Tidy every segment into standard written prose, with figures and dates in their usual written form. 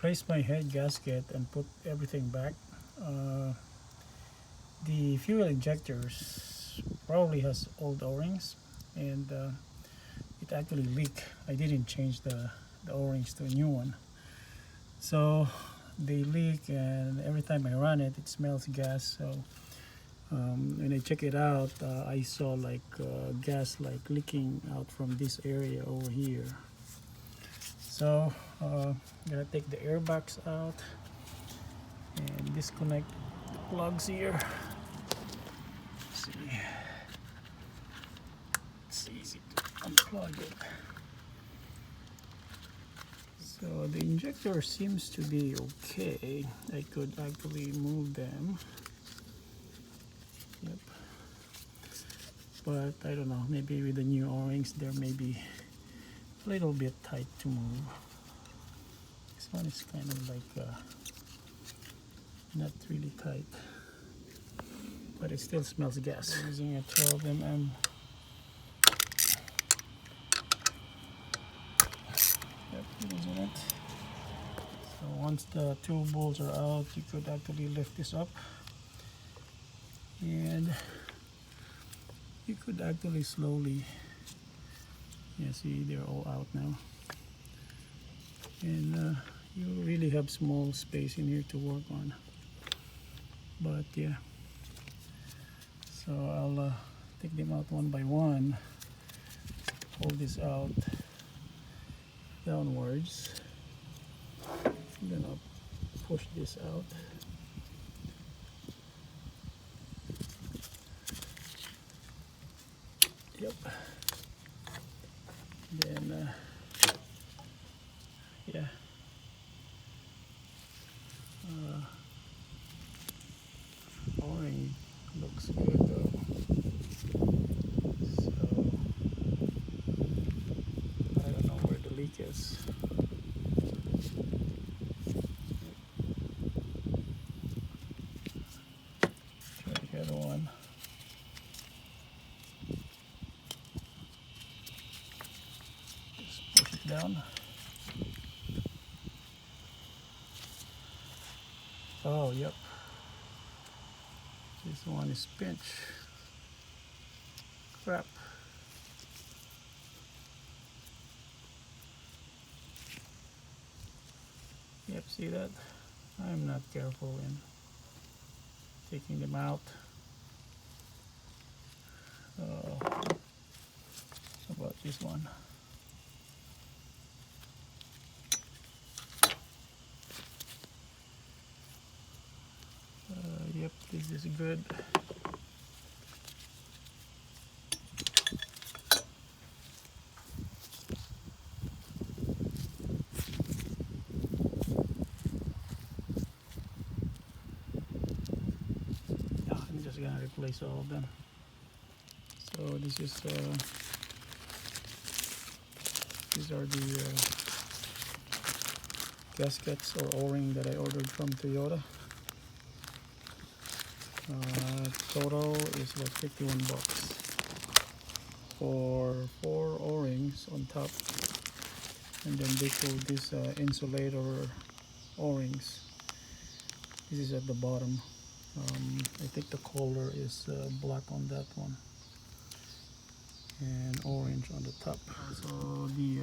replaced my head gasket and put everything back. The fuel injectors probably has old O-rings, and it actually leaked. I didn't change the O-rings to a new one, so they leak, and every time I run it, it smells gas. So when I check it out, I saw like gas like leaking out from this area over here. So I'm gonna take the airbags out and disconnect the plugs here. Let's see, it's easy to unplug it. So the injector seems to be okay. I could actually move them. Yep. But I don't know, maybe with the new O-rings there may be a little bit tight to move. This one is kind of like not really tight, but it still smells gas. I'm using a 12 mm. Yep, using it. So once the two bolts are out, you could actually lift this up, and you could actually slowly, yeah, see they're all out now, and you really have small space in here to work on. But yeah, so I'll take them out one by one. Hold this out downwards, then I'll push this out. Yep. Then yeah, O-ring looks good though. So I don't know where the leak is. Try the other one. Just push it down. Oh, yep. This one is pinch. Crap. Yep, see that? I'm not careful in taking them out. How about this one? Yep, this is good. I'm just gonna replace all of them. So this is these are the gaskets or O-ring that I ordered from Toyota. Total is like 51 bucks for 4 O-rings on top, and then they put this insulator O-rings. This is at the bottom. I think the color is black on that one and orange on the top. So the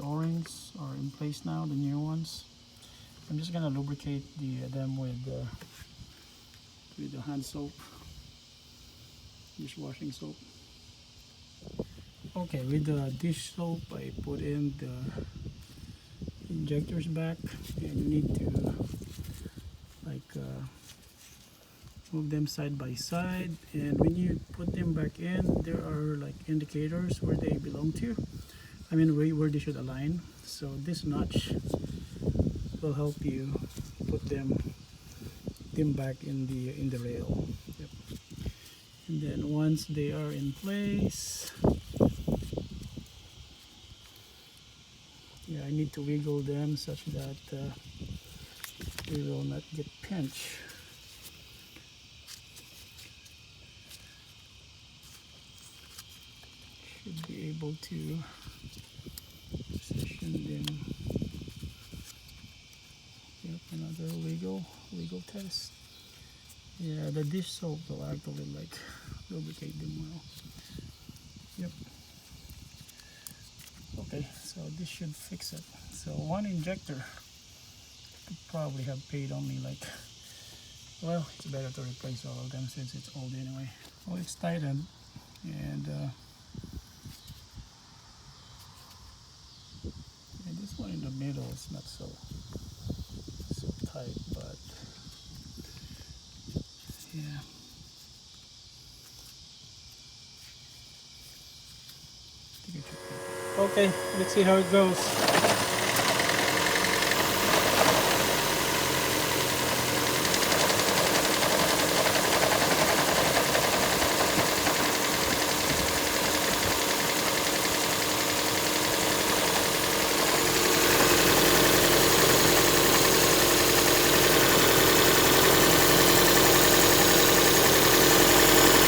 O-rings are in place now, the new ones. I'm just gonna lubricate them with the hand soap, dishwashing soap. Okay, with the dish soap I put in the injectors back, and you need to like move them side by side, and when you put them back in, there are like indicators where they belong to. I mean where they should align. So this notch will help you put them back in the rail. Yep. And then once they are in place, yeah, I need to wiggle them such that we will not get pinched. Should be able to position them go test. Yeah, the dish soap will actually like lubricate them well. Yep. Okay, so this should fix it. So one injector could probably have paid only like, well, it's better to replace all of them since it's old anyway. Well, it's tightened, and this one in the middle is not so tight, but yeah. Okay, let's see how it goes.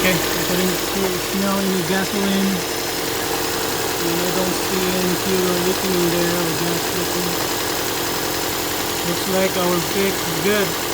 Okay, I couldn't smell any gasoline. And I don't see any fuel leaking in there or gas leaking. Looks like our fix is good.